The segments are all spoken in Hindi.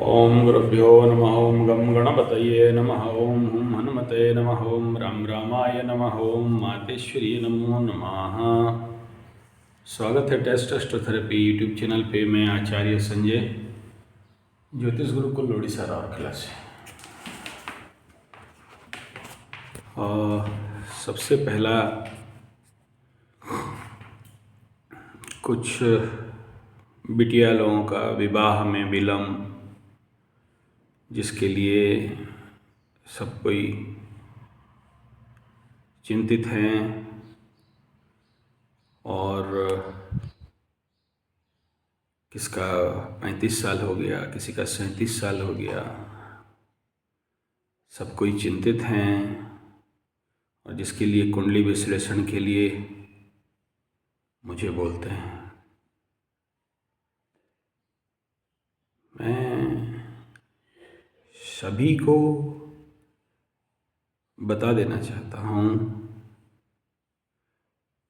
ओम गुरुभ्यो नमः। ओम गम गणपतये नमः। ओम हुम हनुमते नमः। ओम राम रामाय नमः। ओम मातेश्वरी नमो नमः। स्वागत है टेस्ट एस्ट्रोथेरेपी यूट्यूब चैनल पे। मैं आचार्य संजय, ज्योतिष गुरुकुल ओडिशा राउरकेला से। सबसे पहला कुछ बिटिया लोगों का विवाह में विलम्ब, जिसके लिए सब कोई चिंतित हैं और किसका 35 साल हो गया, किसी का 37 साल हो गया, सब कोई चिंतित हैं। और जिसके लिए कुंडली विश्लेषण के लिए मुझे बोलते हैं। मैं सभी को बता देना चाहता हूँ,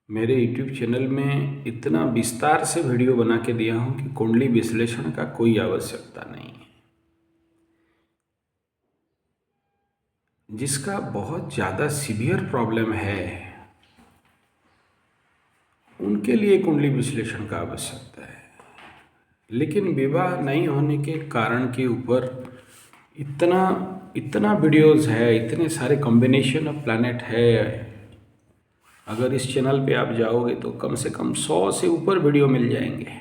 मेरे YouTube चैनल में इतना विस्तार से वीडियो बना के दिया हूँ कि कुंडली विश्लेषण का कोई आवश्यकता नहीं है। जिसका बहुत ज़्यादा सीवियर प्रॉब्लम है उनके लिए कुंडली विश्लेषण का आवश्यकता है। लेकिन विवाह नहीं होने के कारण के ऊपर इतना वीडियोस है, इतने सारे कॉम्बिनेशन ऑफ प्लैनेट है। अगर इस चैनल पे आप जाओगे तो कम से कम 100 से ऊपर वीडियो मिल जाएंगे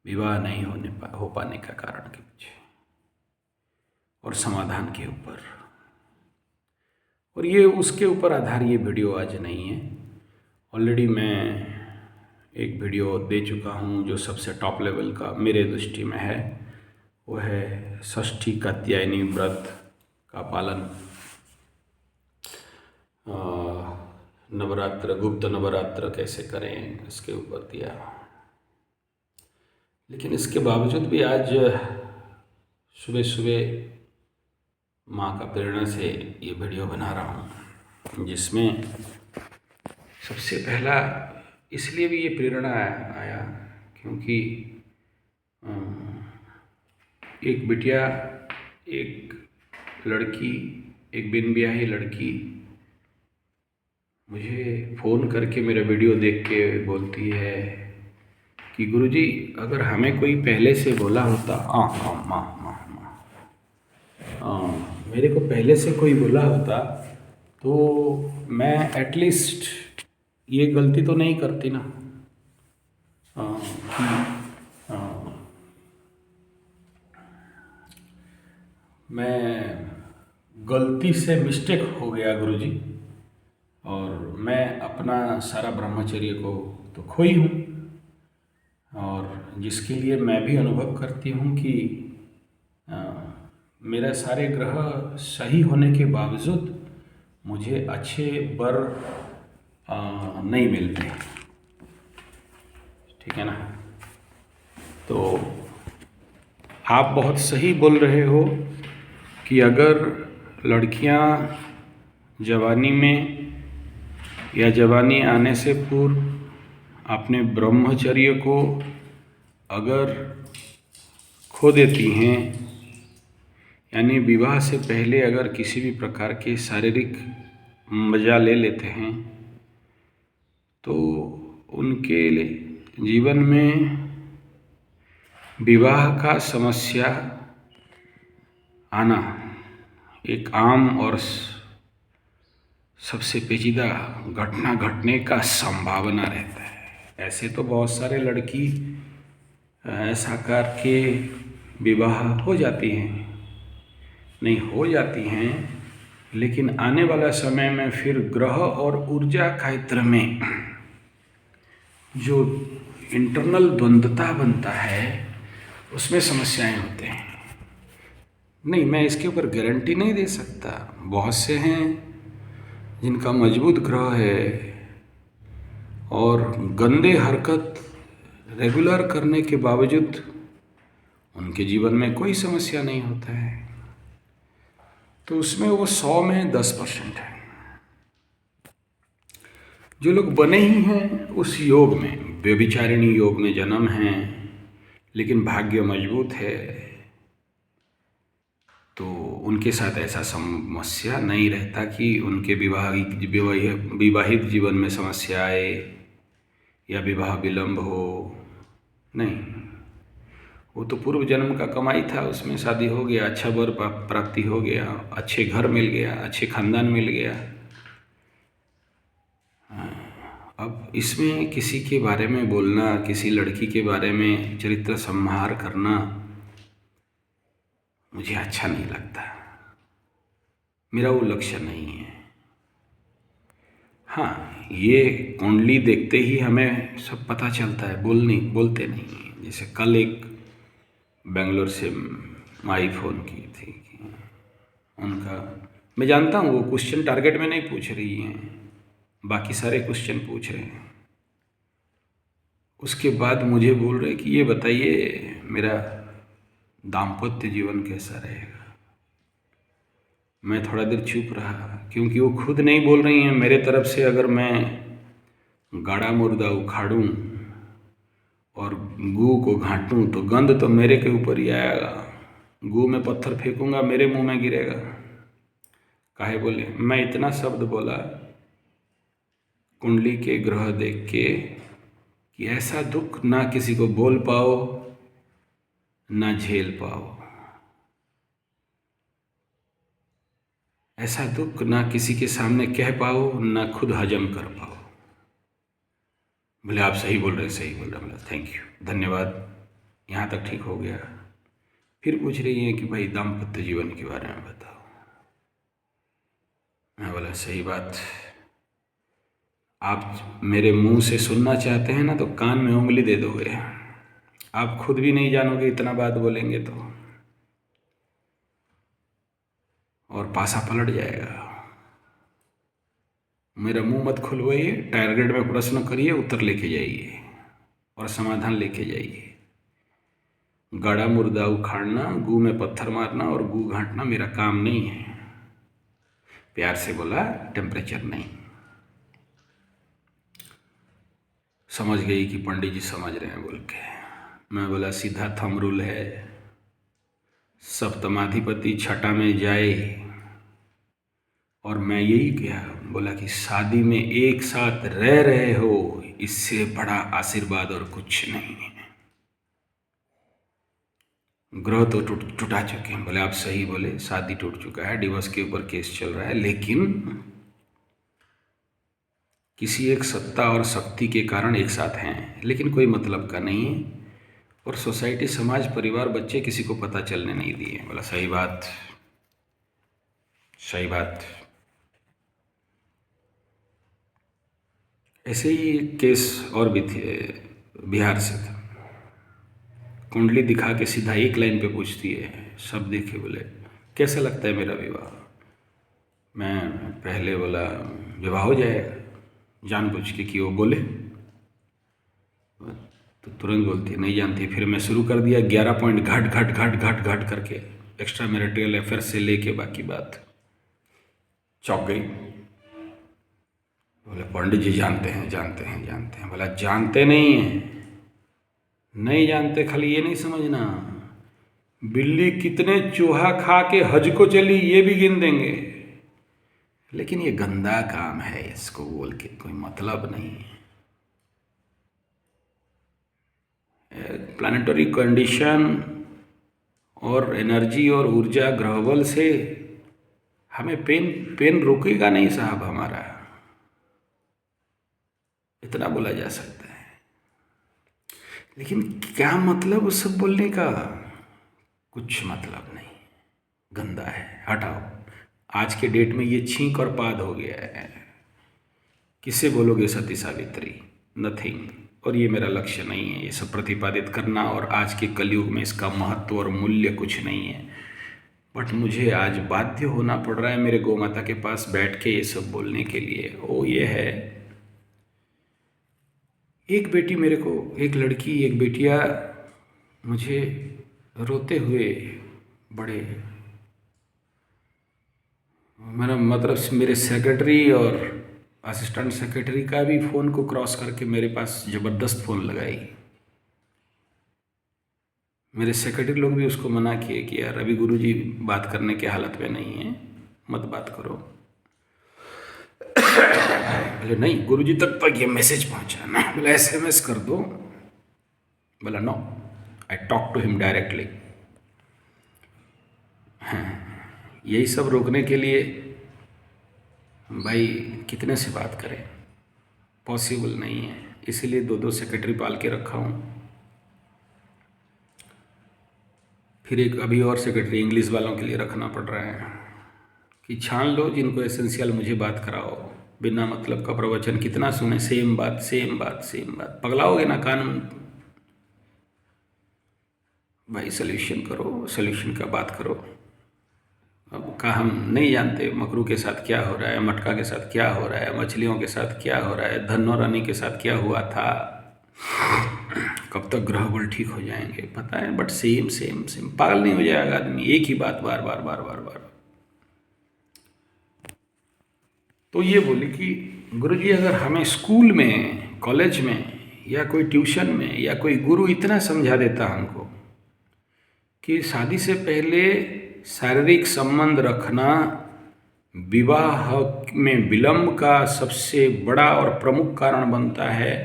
विवाह नहीं हो पाने का कारण के पीछे और समाधान के ऊपर। और ये उसके ऊपर आधार ये वीडियो आज नहीं है। ऑलरेडी मैं एक वीडियो दे चुका हूँ जो सबसे टॉप लेवल का मेरे दृष्टि में है। वो है षष्ठी कात्यायनी व्रत का पालन, नवरात्र, गुप्त नवरात्र कैसे करें, इसके ऊपर दिया। लेकिन इसके बावजूद भी आज सुबह सुबह माँ का प्रेरणा से ये वीडियो बना रहा हूँ, जिसमें सबसे पहला इसलिए भी ये प्रेरणा आया क्योंकि एक बिटिया, एक लड़की, एक बिन ब्याही लड़की मुझे फ़ोन करके मेरा वीडियो देख के बोलती है कि गुरुजी, अगर हमें कोई पहले से बोला होता, मेरे को पहले से कोई बोला होता तो मैं एटलीस्ट ये गलती तो नहीं करती ना। मैं गलती से मिस्टेक हो गया गुरुजी, और मैं अपना सारा ब्रह्मचर्य को तो खोई हूँ। और जिसके लिए मैं भी अनुभव करती हूँ कि मेरे सारे ग्रह सही होने के बावजूद मुझे अच्छे वर नहीं मिलते। ठीक है ना। तो आप बहुत सही बोल रहे हो कि अगर लड़कियां जवानी में या जवानी आने से पूर्व अपने ब्रह्मचर्य को अगर खो देती हैं, यानी विवाह से पहले अगर किसी भी प्रकार के शारीरिक मजा ले लेते हैं, तो उनके जीवन में विवाह का समस्या आना एक आम और सबसे पेचीदा घटना घटने का संभावना रहता है। ऐसे तो बहुत सारे लड़की ऐसा करके विवाह हो जाती हैं, नहीं हो जाती हैं, लेकिन आने वाला समय में फिर ग्रह और ऊर्जा क्षेत्र में जो इंटरनल द्वंद्वता बनता है उसमें समस्याएं होते हैं। नहीं, मैं इसके ऊपर गारंटी नहीं दे सकता। बहुत से हैं जिनका मजबूत ग्रह है और गंदे हरकत रेगुलर करने के बावजूद उनके जीवन में कोई समस्या नहीं होता है, तो उसमें वो 100 में 10% है। जो लोग बने ही हैं उस योग में, व्यभिचारिणी योग में जन्म हैं, लेकिन भाग्य मजबूत है, तो उनके साथ ऐसा समस्या नहीं रहता कि उनके विवाहित जीवन में समस्या आए या विवाह विलम्ब हो। नहीं, वो तो पूर्व जन्म का कमाई था, उसमें शादी हो गया, अच्छा वर प्राप्ति हो गया, अच्छे घर मिल गया, अच्छे खानदान मिल गया। अब इसमें किसी के बारे में बोलना, किसी लड़की के बारे में चरित्र संहार करना मुझे अच्छा नहीं लगता। मेरा वो लक्ष्य नहीं है। हाँ, ये कुंडली देखते ही हमें सब पता चलता है, बोलते नहीं हैं। जैसे कल एक बेंगलोर से माई फ़ोन की थी कि उनका, मैं जानता हूँ वो क्वेश्चन टारगेट में नहीं पूछ रही हैं, बाकी सारे क्वेश्चन पूछ रहे हैं। उसके बाद मुझे बोल रहे कि ये बताइए मेरा दाम्पत्य जीवन कैसा रहेगा। मैं थोड़ा देर चुप रहा, क्योंकि वो खुद नहीं बोल रही हैं। मेरे तरफ से अगर मैं गाड़ा मुर्दा उखाड़ूं और गू को घाटूं तो गंध तो मेरे के ऊपर ही आएगा। गू में पत्थर फेंकूंगा, मेरे मुंह में गिरेगा। काहे बोले? मैं इतना शब्द बोला कुंडली के ग्रह देख के कि ऐसा दुख ना किसी को बोल पाओ ना झेल पाओ, ऐसा दुख ना किसी के सामने कह पाओ ना खुद हजम कर पाओ। बोले आप सही बोल रहे, सही बोल रहे। बोला थैंक यू, धन्यवाद, यहाँ तक ठीक हो गया। फिर पूछ रही हैं कि भाई दाम्पत्य जीवन के बारे में बताओ। मैं बोला सही बात, आप मेरे मुंह से सुनना चाहते हैं ना तो कान में उंगली दे दोगे। आप खुद भी नहीं जानोगे इतना बात बोलेंगे तो, और पासा पलट जाएगा। मेरा मुंह मत खुलवाइए, टारगेट में प्रश्न करिए, उत्तर लेके जाइए और समाधान लेके जाइए। गड़ा मुर्दा उखाड़ना, गू में पत्थर मारना और गू घाटना मेरा काम नहीं है। प्यार से बोला, टेम्परेचर नहीं। समझ गई कि पंडित जी समझ रहे हैं बोल के। मैं बोला सीधा थंब रूल है, सप्तमाधिपति छठा में जाए। और मैं यही कहा, बोला कि शादी में एक साथ रह रहे हो, इससे बड़ा आशीर्वाद और कुछ नहीं है। ग्रह तो टूटा चुके हैं। बोले आप सही बोले, शादी टूट चुका है, डिवोर्स के ऊपर केस चल रहा है, लेकिन किसी एक सत्ता और शक्ति के कारण एक साथ हैं, लेकिन कोई मतलब का नहीं है। और सोसाइटी, समाज, परिवार, बच्चे किसी को पता चलने नहीं दिए। बोला सही बात, सही बात। ऐसे ही एक केस और भी थे, बिहार से था। कुंडली दिखा के सीधा एक लाइन पे पूछती है, सब देखे। बोले कैसा लगता है मेरा विवाह? मैं पहले बोला विवाह हो जाएगा, जानबूझ के कि वो बोले, तो तुरंत बोलती नहीं जानती। फिर मैं शुरू कर दिया 11 पॉइंट घट घट घट घट घट करके, एक्स्ट्रा मैरिटल अफेयर से लेके बाकी बात। चौंक गई। बोले पंडित जी जानते हैं, जानते हैं, जानते हैं। बोला जानते नहीं हैं, नहीं जानते, खाली ये नहीं समझना बिल्ली कितने चूहा खा के हज को चली ये भी गिन देंगे, लेकिन ये गंदा काम है, इसको बोल के कोई मतलब नहीं है। प्लानिटरी कंडीशन और एनर्जी और ऊर्जा ग्रहबल से हमें पेन रुकेगा नहीं साहब हमारा, इतना बोला जा सकता है। लेकिन क्या मतलब उस सब बोलने का? कुछ मतलब नहीं, गंदा है, हटाओ। आज के डेट में ये छींक और पाद हो गया है। किससे बोलोगे सती सावित्री? नथिंग। और ये मेरा लक्ष्य नहीं है ये सब प्रतिपादित करना, और आज के कलयुग में इसका महत्व और मूल्य कुछ नहीं है। बट मुझे आज बाध्य होना पड़ रहा है मेरे गौ माता के पास बैठ के ये सब बोलने के लिए। वो ये है, एक बेटी मेरे को, एक लड़की, एक बेटिया मुझे रोते हुए बड़े, मेरा मतलब मेरे सेक्रेटरी और असिस्टेंट सेक्रेटरी का भी फ़ोन को क्रॉस करके मेरे पास ज़बरदस्त फ़ोन लगाई। मेरे सेक्रेटरी लोग भी उसको मना किए कि यार अभी गुरुजी बात करने की हालत में नहीं है, मत बात करो। बोले नहीं, गुरुजी तक ये मैसेज पहुंचाना। बोले SMS कर दो। बोला no, I talk to him directly. यही सब रोकने के लिए भाई कितने से बात करें, पॉसिबल नहीं है। इसीलिए 2-2 सेक्रेटरी पाल के रखा हूँ। फिर एक अभी और सेक्रेटरी इंग्लिश वालों के लिए रखना पड़ रहा है कि छान लो जिनको एसेंशियल, मुझे बात कराओ। बिना मतलब का प्रवचन कितना सुने, सेम बात सेम बात सेम बात, पगलाओगे ना कानून। भाई सोल्यूशन करो, सोल्यूशन का बात करो। अब का हम नहीं जानते मकरू के साथ क्या हो रहा है, मटका के साथ क्या हो रहा है, मछलियों के साथ क्या हो रहा है, धन्नो रानी के साथ क्या हुआ था, कब तक ग्रह बल ठीक हो जाएंगे पता है। बट सेम सेम सेम, पागल नहीं हो जाएगा आदमी, एक ही बात बार बार बार बार बार। तो ये बोली कि गुरुजी अगर हमें स्कूल में, कॉलेज में या कोई ट्यूशन में या कोई गुरु इतना समझा देता हमको कि शादी से पहले शारीरिक संबंध रखना विवाह में विलंब का सबसे बड़ा और प्रमुख कारण बनता है,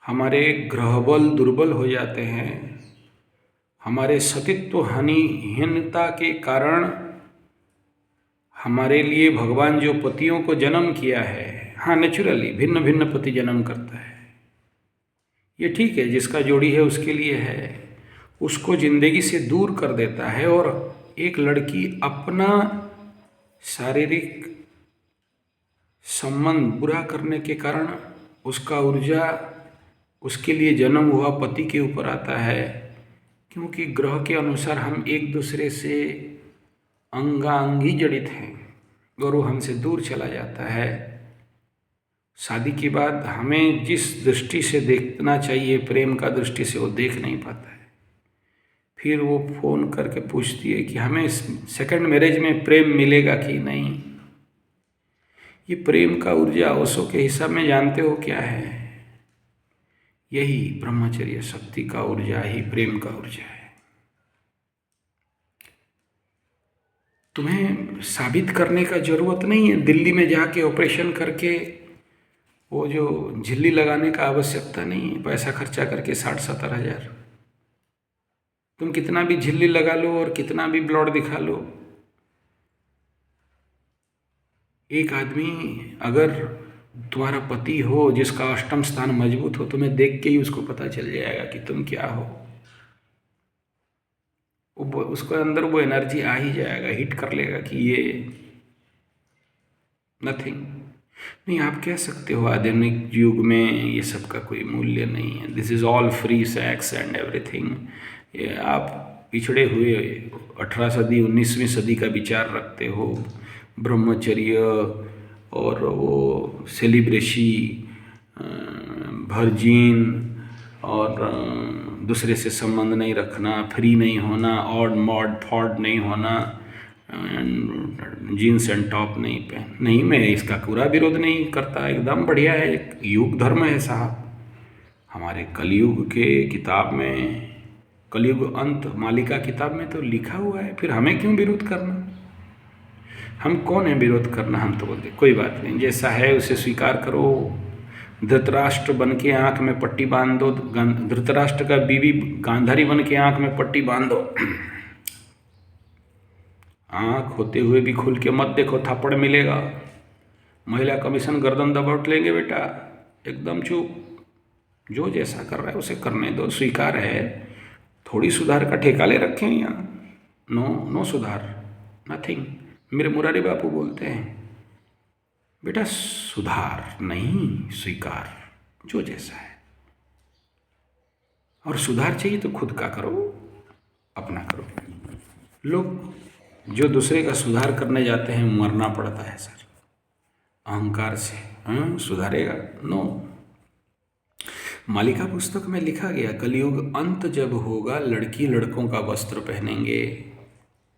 हमारे ग्रहबल दुर्बल हो जाते हैं, हमारे सतीत्व हानिहीनता के कारण हमारे लिए भगवान जो पतियों को जन्म किया है, हाँ नेचुरली भिन्न भिन्न पति जन्म करता है, ये ठीक है, जिसका जोड़ी है उसके लिए है, उसको जिंदगी से दूर कर देता है। और एक लड़की अपना शारीरिक संबंध बुरा करने के कारण उसका ऊर्जा उसके लिए जन्म हुआ पति के ऊपर आता है, क्योंकि ग्रह के अनुसार हम एक दूसरे से अंगांगी जड़ित हैं और वो हमसे दूर चला जाता है। शादी के बाद हमें जिस दृष्टि से देखना चाहिए, प्रेम का दृष्टि से, वो देख नहीं पाता है। फिर वो फ़ोन करके पूछती है कि हमें सेकंड मैरिज में प्रेम मिलेगा कि नहीं। ये प्रेम का ऊर्जा ओशो के हिसाब में जानते हो क्या है? यही ब्रह्मचर्य शक्ति का ऊर्जा ही प्रेम का ऊर्जा है। तुम्हें साबित करने का जरूरत नहीं है, दिल्ली में जाके ऑपरेशन करके वो जो झिल्ली लगाने का आवश्यकता नहीं है, पैसा खर्चा करके 60-70 हज़ार। तुम कितना भी झिल्ली लगा लो और कितना भी ब्लड दिखा लो, एक आदमी अगर तुम्हारा पति हो जिसका अष्टम स्थान मजबूत हो, तुम्हें देख के ही उसको पता चल जाएगा कि तुम क्या हो। उसके अंदर वो एनर्जी आ ही जाएगा, हिट कर लेगा कि ये नथिंग नहीं। आप कह सकते हो आधुनिक युग में ये सब का कोई मूल्य नहीं है, this is all free sex and everything. ये आप पिछड़े हुए 18वीं सदी 19वीं सदी का विचार रखते हो, ब्रह्मचर्य और वो सेलिब्रेसी, वर्जिन और दूसरे से संबंध नहीं रखना, फ्री नहीं होना, ऑड मॉड थॉट नहीं होना, जीन्स एंड टॉप नहीं पहन। नहीं, मैं इसका पूरा विरोध नहीं करता, एकदम बढ़िया है, एक युग धर्म है साहब। हमारे कलयुग के किताब में, कलयुग अंत मालिका किताब में तो लिखा हुआ है, फिर हमें क्यों विरोध करना? हम कौन है विरोध करना? हम तो बोलते कोई बात नहीं, जैसा है उसे स्वीकार करो। धृतराष्ट्र बन के आँख में पट्टी बांध दो, धृतराष्ट्र का बीवी गांधारी बन के आँख में पट्टी बांध दो। आँख होते हुए भी खुल के मत देखो, थप्पड़ मिलेगा। महिला कमीशन गर्दन दबोच लेंगे बेटा, एकदम चुप। जो जैसा कर रहा है उसे करने दो, स्वीकार है। थोड़ी सुधार का ठेका ले रखे हैं यहाँ, नो सुधार, नथिंग। मेरे मुरारी बापू बोलते हैं बेटा सुधार नहीं, स्वीकार, जो जैसा है। और सुधार चाहिए तो खुद का करो, अपना करो। लोग जो दूसरे का सुधार करने जाते हैं मरना पड़ता है सर, अहंकार से। सुधारेगा? नो। मालिका पुस्तक में लिखा गया, कलयुग अंत जब होगा लड़की लड़कों का वस्त्र पहनेंगे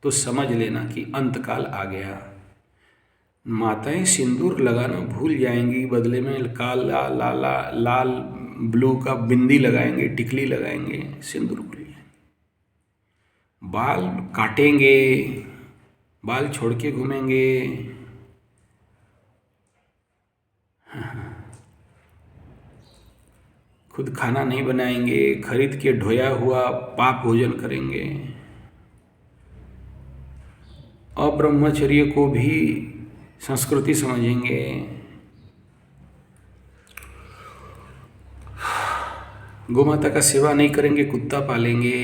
तो समझ लेना कि अंतकाल आ गया। माताएं सिंदूर लगाना भूल जाएंगी, बदले में काला लाल ब्लू का बिंदी लगाएंगे, टिकली लगाएंगे, सिंदूर खुलेंगे, बाल काटेंगे, बाल छोड़ के घूमेंगे, खुद खाना नहीं बनाएंगे, खरीद के ढोया हुआ पाप भोजन करेंगे, अब्रह्मचर्य को भी संस्कृति समझेंगे, गोमाता का सेवा नहीं करेंगे, कुत्ता पालेंगे।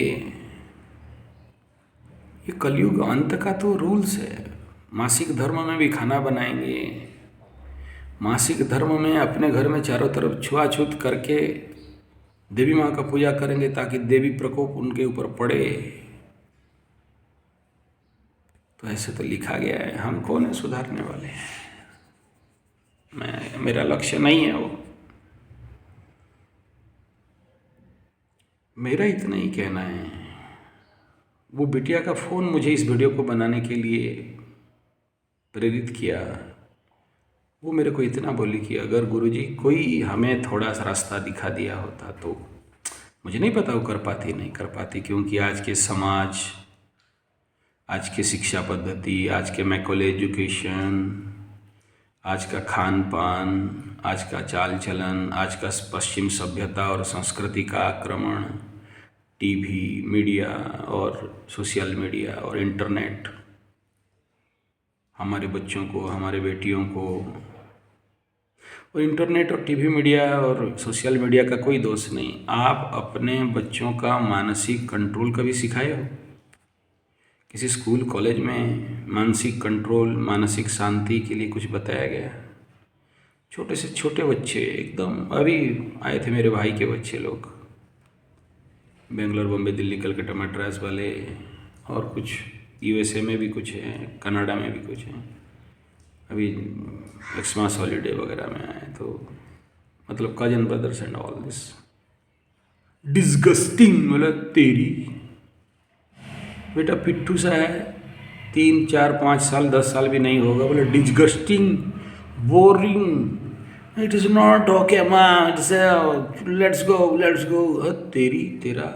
ये कलयुग अंत का तो रूल्स है। मासिक धर्म में भी खाना बनाएंगे, मासिक धर्म में अपने घर में चारों तरफ छुआछूत करके देवी माँ का पूजा करेंगे ताकि देवी प्रकोप उनके ऊपर पड़े। तो ऐसे तो लिखा गया है, हम कौन है सुधारने वाले हैं। मेरा लक्ष्य नहीं है वो। मेरा इतना ही कहना है। वो बिटिया का फ़ोन मुझे इस वीडियो को बनाने के लिए प्रेरित किया। वो मेरे को इतना बोली कि अगर गुरुजी कोई हमें थोड़ा सा रास्ता दिखा दिया होता तो। मुझे नहीं पता वो कर पाती नहीं कर पाती, क्योंकि आज के समाज, आज की शिक्षा पद्धति, आज के मैकल एजुकेशन, आज का खान पान, आज का चाल चलन, आज का पश्चिम सभ्यता और संस्कृति का आक्रमण, टीवी, मीडिया और सोशल मीडिया और इंटरनेट हमारे बच्चों को, हमारे बेटियों को, और इंटरनेट और टीवी, मीडिया और सोशल मीडिया का कोई दोष नहीं। आप अपने बच्चों का मानसिक कंट्रोल कभी सिखाए हो? किसी स्कूल कॉलेज में मानसिक कंट्रोल, मानसिक शांति के लिए कुछ बताया गया? छोटे से छोटे बच्चे एकदम, अभी आए थे मेरे भाई के बच्चे लोग, बेंगलोर, बम्बे, दिल्ली, कलकत्ता, मद्रास वाले, और कुछ यूएसए में भी कुछ है, कनाडा में भी कुछ है, अभी क्रिसमस हॉलीडे वगैरह में आए। तो मतलब cousin brothers and all this disgusting. मतलब तेरी बेटा पिट्ठू सा है, 3, 4, 5 साल 10 साल भी नहीं होगा, बोले disgusting, boring, it is not okay माँ, इट्स लेट्स गो। तेरी तेरा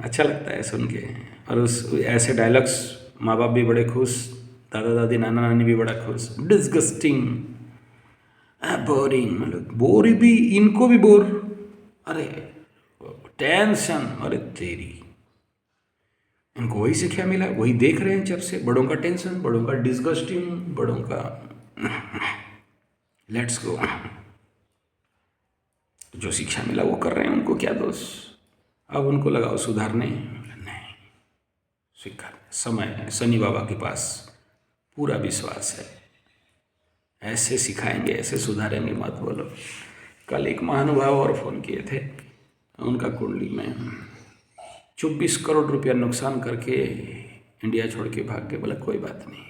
अच्छा लगता है सुन के। और उस ऐसे डायलॉग्स माँ बाप भी बड़े खुश, दादा दादी नाना नानी भी बड़ा खुश। डिस्गस्टिंग, बोरिंग, मतलब बोर भी, इनको भी बोर, अरे टेंशन, अरे तेरी, इनको वही से क्या मिला, वही देख रहे हैं जब से। बड़ों का टेंशन, बड़ों का डिस्गस्टिंग, बड़ों का लेट्स गो। जो शिक्षा मिला वो कर रहे हैं, उनको क्या दोष। अब उनको लगाओ सुधारने, नहीं स्वीकार। समय है, शनि बाबा के पास पूरा विश्वास है, ऐसे सिखाएंगे, ऐसे सुधारेंगे, मत बोलो। कल एक महानुभाव और फ़ोन किए थे, उनका कुंडली में 24 करोड़ रुपया नुकसान करके इंडिया छोड़ के भाग गए। बोला कोई बात नहीं,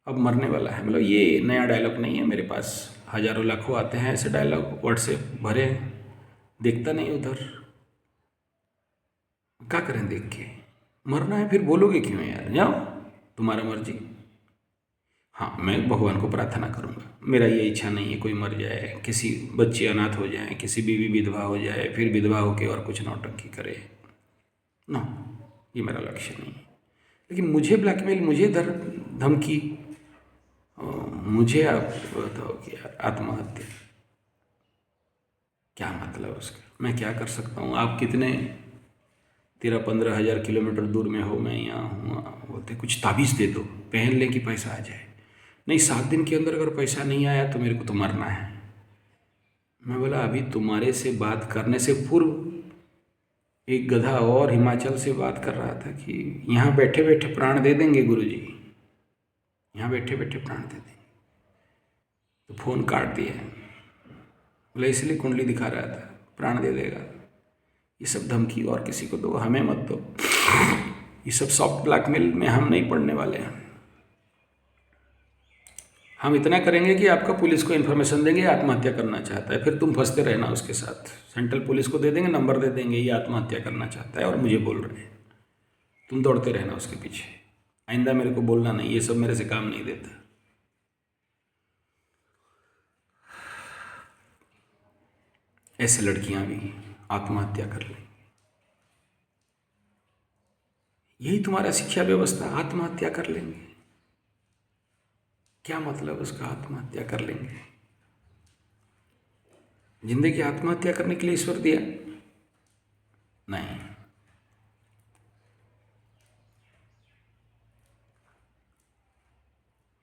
अब मरने वाला है। मतलब ये नया डायलॉग नहीं है, मेरे पास हज़ारों लाखों आते हैं ऐसे डायलॉग, व्हाट्सएप भरे, देखता नहीं उधर, क्या करें देख के। मरना है फिर बोलोगे क्यों यार, जाओ तुम्हारा मर्जी। हाँ, मैं भगवान को प्रार्थना करूँगा, मेरा ये इच्छा नहीं है कोई मर जाए, किसी बच्चे अनाथ हो जाए, किसी बीवी विधवा हो जाए, फिर विधवा होके और कुछ नौटंकी करे, ना, ये मेरा लक्ष्य नहीं है। लेकिन मुझे ब्लैकमेल, मुझे धमकी, मुझे आप बताओ कि यार आत्महत्या क्या मतलब उसका, मैं क्या कर सकता हूँ। आप कितने 13-15 हज़ार किलोमीटर दूर में हो, मैं यहाँ हूँ, बोलते कुछ ताबीज़ दे दो, पहन ले कि पैसा आ जाए। नहीं, 7 दिन के अंदर अगर पैसा नहीं आया तो मेरे को तो मरना है। मैं बोला अभी तुम्हारे से बात करने से पूर्व एक गधा और हिमाचल से बात कर रहा था कि यहाँ बैठे बैठे प्राण दे देंगे गुरुजी, यहाँ बैठे बैठे प्राण दे देंगे। तो फ़ोन काट दिया, बोला इसलिए कुंडली दिखा रहा था, प्राण दे देगा। ये सब धमकी और किसी को दो, हमें मत दो। ये सब सॉफ्ट ब्लैकमेल में हम नहीं पड़ने वाले हैं। हम इतना करेंगे कि आपका पुलिस को इन्फॉर्मेशन देंगे आत्महत्या करना चाहता है, फिर तुम फंसते रहना उसके साथ। सेंट्रल पुलिस को दे देंगे, नंबर दे देंगे, ये आत्महत्या करना चाहता है और मुझे बोल रहे हैं, तुम दौड़ते रहना उसके पीछे। आइंदा मेरे को बोलना नहीं, ये सब मेरे से काम नहीं देता। ऐसे लड़कियां भी आत्महत्या कर लेंगी। यही तुम्हारा शिक्षा व्यवस्था, आत्महत्या कर लेंगे। क्या मतलब उसका आत्महत्या कर लेंगे? जिंदगी आत्महत्या करने के लिए ईश्वर दिया? नहीं।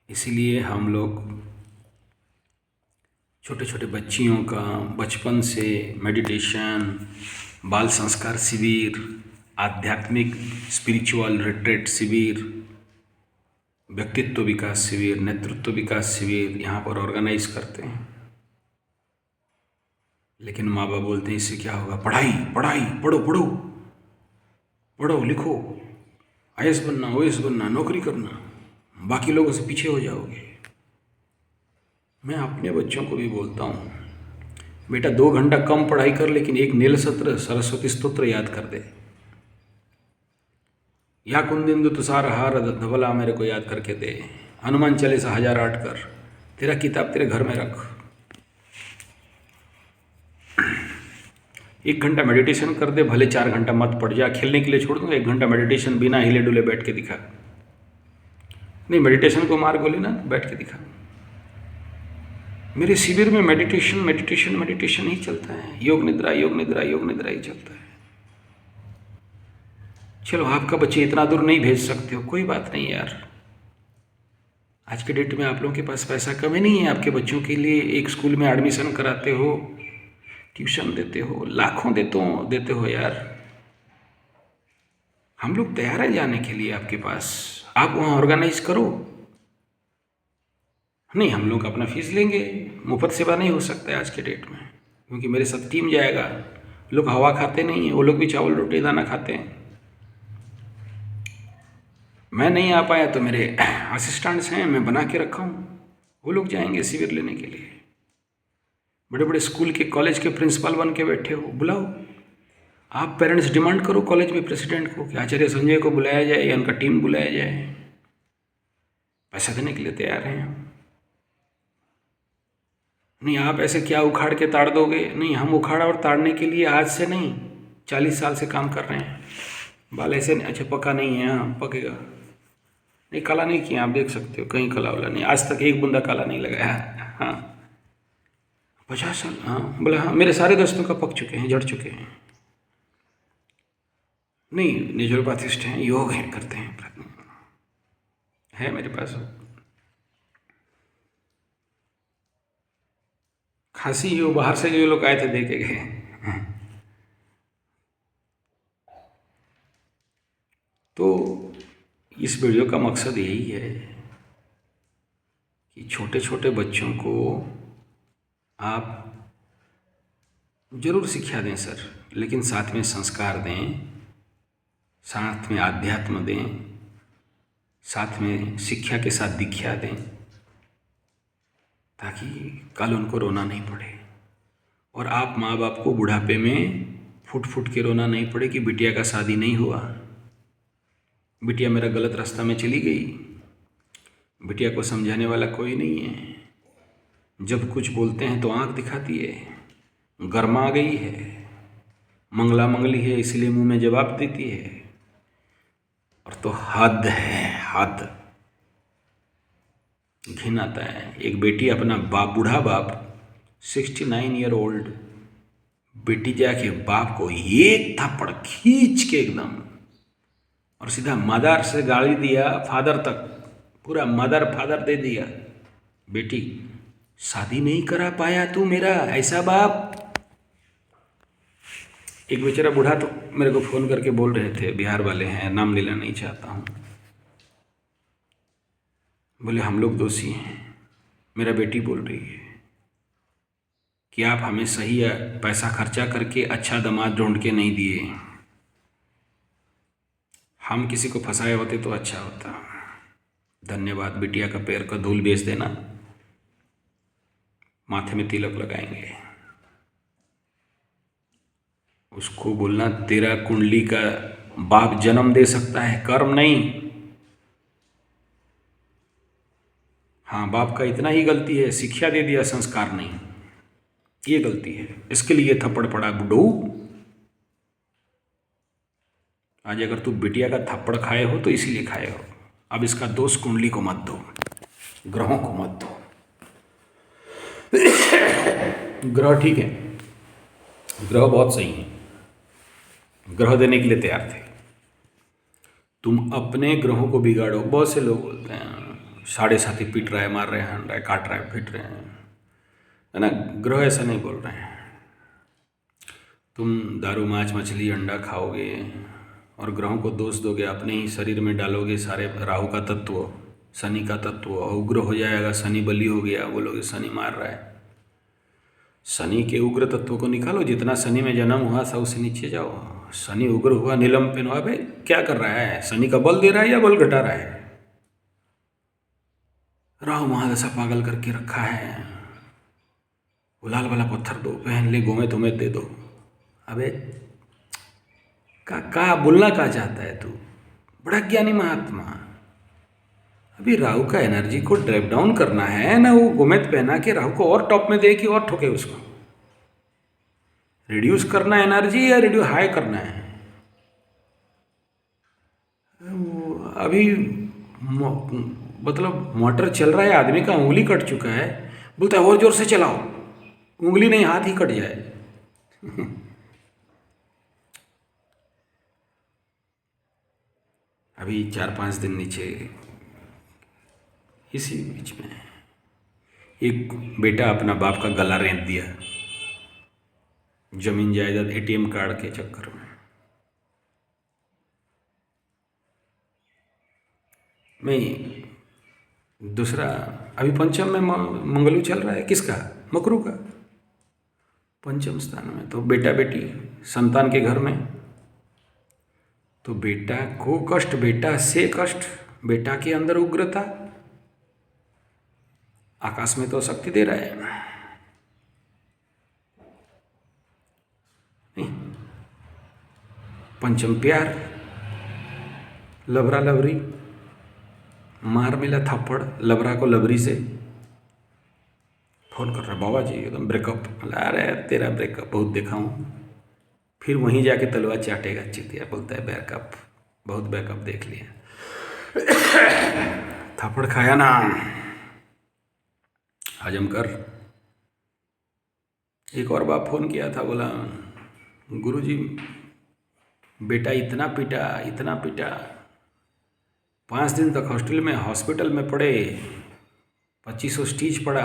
इसीलिए हम लोग छोटे छोटे बच्चियों का बचपन से मेडिटेशन, बाल संस्कार शिविर, आध्यात्मिक स्पिरिचुअल रिट्रीट शिविर, व्यक्तित्व विकास शिविर, नेतृत्व विकास शिविर यहाँ पर ऑर्गेनाइज करते हैं। लेकिन माँ बाप बोलते हैं इससे क्या होगा? पढ़ाई पढ़ाई, पढ़ो पढ़ो पढ़ो, लिखो, आईएएस बनना, ओएएस बनना, नौकरी करना, बाकी लोगों से पीछे हो जाओगे। मैं अपने बच्चों को भी बोलता हूँ, बेटा 2 घंटा कम पढ़ाई कर, लेकिन एक नील सत्र सरस्वती स्तोत्र याद कर दे, या कुंदिंदु तुषार हार धवला मेरे को याद करके दे, हनुमान चालीसा 1008 कर, तेरा किताब तेरे घर में रख। 1 घंटा मेडिटेशन कर दे, भले 4 घंटा मत पढ़ जा, खेलने के लिए छोड़ दूंगा, 1 घंटा मेडिटेशन बिना हिले डुले बैठ के दिखा। नहीं, मेडिटेशन को मार गोली ना, बैठ के दिखा। मेरे शिविर में मेडिटेशन मेडिटेशन मेडिटेशन ही चलता है, योग निद्रा योग निद्रा योग निद्रा ही चलता है। चलो, आपका बच्चे इतना दूर नहीं भेज सकते हो, कोई बात नहीं यार। आज के डेट में आप लोगों के पास पैसा कमी नहीं है, आपके बच्चों के लिए एक स्कूल में एडमिशन कराते हो, ट्यूशन देते हो, लाखों देते हो यार। हम लोग तैयार हैं जाने के लिए आपके पास, आप वहाँ ऑर्गेनाइज करो। नहीं, हम लोग अपना फीस लेंगे, मुफ्त सेवा नहीं हो सकता है आज के डेट में, क्योंकि मेरे साथ टीम जाएगा। लोग हवा खाते नहीं हैं, वो लोग भी चावल रोटी दाना खाते हैं। मैं नहीं आ पाया तो मेरे असिस्टेंट्स हैं, मैं बना के रखा हूँ, वो लोग जाएंगे शिविर लेने के लिए। बड़े बड़े स्कूल के कॉलेज के प्रिंसिपल बन के बैठे हो, बुलाओ। आप पेरेंट्स डिमांड करो कॉलेज में प्रेसिडेंट को कि आचार्य संजय को बुलाया जाए या उनका टीम बुलाया जाए, पैसा देने के लिए तैयार हैं हम। नहीं, आप ऐसे क्या उखाड़ के ताड़ दोगे? नहीं, हम उखाड़ा और ताड़ने के लिए आज से नहीं 40 साल से काम कर रहे हैं। बाल ऐसे नहीं, अच्छा पका नहीं है, हाँ पकेगा। नहीं, काला नहीं किया, आप देख सकते हो, कहीं काला वाला नहीं, आज तक एक बूंदा काला नहीं लगाया। हाँ 50 साल, हाँ बोला, हाँ मेरे सारे दोस्तों का पक चुके हैं, झड़ चुके हैं। नहीं, नेचुरोपैथिस्ट हैं, योग है, करते हैं, है मेरे पास। खांसी वो बाहर से जो लोग आए थे देखे गए। तो इस वीडियो का मकसद यही है कि छोटे छोटे बच्चों को आप जरूर शिक्षा दें सर, लेकिन साथ में संस्कार दें, साथ में आध्यात्म दें, साथ में शिक्षा के साथ दीक्षा दें, ताकि कल उनको रोना नहीं पड़े। और आप माँ बाप को बुढ़ापे में फुट फुट के रोना नहीं पड़े कि बिटिया का शादी नहीं हुआ, बिटिया मेरा गलत रास्ता में चली गई, बिटिया को समझाने वाला कोई नहीं है, जब कुछ बोलते हैं तो आंख दिखाती है, गर्मा गई है, मंगला मंगली है, इसलिए मुंह में जवाब देती है। और तो हद है, हद, घिन आता है। एक बेटी अपना बाप, बूढ़ा बाप 69 ईयर ओल्ड बेटी जाके बाप को एक थप्पड़ खींच के एकदम, और सीधा मदर से गाली दिया, फादर तक, पूरा मदर फादर दे दिया। बेटी, शादी नहीं करा पाया तू मेरा, ऐसा बाप। एक बेचारा बूढ़ा तो मेरे को फ़ोन करके बोल रहे थे, बिहार वाले हैं, नाम लेना नहीं चाहता हूँ, बोले हम लोग दोषी हैं। मेरा बेटी बोल रही है कि आप हमें सही पैसा खर्चा करके अच्छा दामाद ढूंढ के नहीं दिए, हम किसी को फंसाए होते तो अच्छा होता। धन्यवाद, बिटिया का पैर का धूल बेच देना, माथे में तिलक लगाएंगे। उसको बोलना तेरा कुंडली का बाप जन्म दे सकता है, कर्म नहीं। हाँ, बाप का इतना ही गलती है, शिक्षा दे दिया, संस्कार नहीं। ये गलती है, इसके लिए थप्पड़ पड़ा बुड्ढू। आज अगर तू बिटिया का थप्पड़ खाए हो तो इसीलिए खाए हो। अब इसका दोष कुंडली को मत दो, ग्रहों को मत दो। ग्रह ठीक है, ग्रह बहुत सही है, ग्रह देने के लिए तैयार थे। तुम अपने ग्रहों को बिगाड़ो। बहुत से लोग बोलते हैं साढ़े साथी पीट रहा है, मार रहे हैं, हान रहा है, काट रहा है, पीट रहे हैं, है ना। ग्रह ऐसा नहीं बोल रहे हैं। तुम दारू मांस मछली अंडा खाओगे और ग्रहों को दोष दोगे, अपने ही शरीर में डालोगे सारे। राहु का तत्व, शनि का तत्व उग्र हो जाएगा, शनि बली हो गया, बोलोगे शनि मार रहा है। शनि के उग्र तत्व को निकालो, जितना शनि में जन्म हुआ था उससे नीचे जाओ। शनि उग्र हुआ, नीलम पेन हुआ, भाई क्या कर रहा है? शनि का बल दे रहा है या बल घटा रहा है? राहु महादशा पागल करके रखा है। वो लाल वाला पत्थर दो, पहन ले, गोमे तुम्हें दे दो। अबे का बोलना का चाहता है तू? बड़ा ज्ञानी महात्मा। अभी राहु का एनर्जी को ड्राइव डाउन करना है ना, वो गोमेद पहना के राहु को और टॉप में दे कि और ठोके उसको। रिड्यूस करना एनर्जी या रिड्यूस हाई करना है? अभी मतलब मोटर चल रहा है, आदमी का उंगली कट चुका है, बोलता है और जोर से चलाओ, उंगली नहीं हाथ ही कट जाए। अभी 4-5 दिन नीचे इसी बीच में एक बेटा अपना बाप का गला रेंत दिया, जमीन जायदाद एटीएम कार्ड के चक्कर में। मैं दूसरा, अभी पंचम में मंगलू चल रहा है, किसका? मकरू का, पंचम स्थान में। तो बेटा बेटी संतान के घर में, तो बेटा को कष्ट, बेटा से कष्ट, बेटा के अंदर उग्रता, आकाश में तो शक्ति दे रहा है नहीं। पंचम प्यार, लबरा लबरी, मार मिला थप्पड़ लबरा को लबरी से। फोन कर रहा बाबा जी एकदम ब्रेकअप। अरे तेरा ब्रेकअप बहुत देखा हूँ। फिर वहीं जाके तलवा चाटेगा चितिया, बोलता है बैकअप, बहुत बैकअप देख लिया। थप्पड़ खाया ना, हजम कर। एक और बाप फोन किया था, बोला गुरुजी बेटा इतना पीटा, इतना पीटा, 5 दिन तक हॉस्पिटल में पड़े, 2500 स्टीच पड़ा,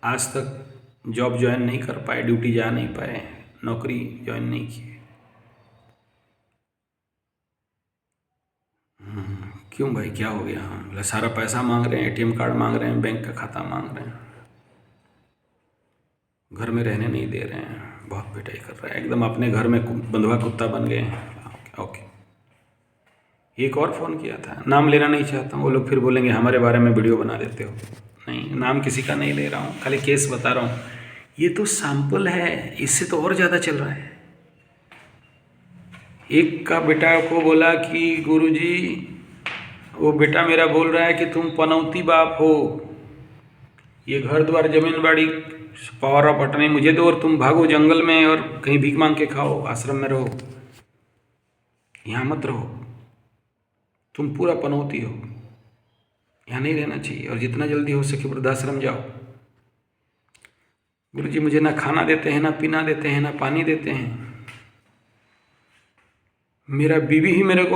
आज तक जॉब ज्वाइन नहीं कर पाए, ड्यूटी जा नहीं पाए, नौकरी ज्वाइन नहीं की। क्यों भाई, क्या हो गया? बोला सारा पैसा मांग रहे हैं, एटीएम कार्ड मांग रहे हैं, बैंक का खाता मांग रहे हैं, घर में रहने नहीं दे रहे हैं, बहुत पिटाई कर रहा है, एकदम अपने घर में बंधुआ कुत्ता बन गए हैं। ओके। एक और फ़ोन किया था, नाम लेना नहीं चाहता हूँ, वो लोग फिर बोलेंगे हमारे बारे में वीडियो बना देते हो। नहीं, नाम किसी का नहीं ले रहा हूँ, खाली केस बता रहा हूँ। ये तो सैंपल है, इससे तो और ज़्यादा चल रहा है। एक का बेटा को बोला कि गुरुजी, वो बेटा मेरा बोल रहा है कि तुम पनौती बाप हो, ये घर द्वार जमीन बाड़ी पावर ऑफ अटर्नी मुझे दो और तुम भागो जंगल में और कहीं भीख मांग के खाओ, आश्रम में रहो, यहाँ मत रहो, तुम पूरा पनौती हो, यहाँ नहीं रहना चाहिए, और जितना जल्दी हो सके वृद्धाश्रम जाओ। गुरुजी मुझे ना खाना देते हैं, ना पीना देते हैं, ना पानी देते हैं, मेरा बीवी ही मेरे को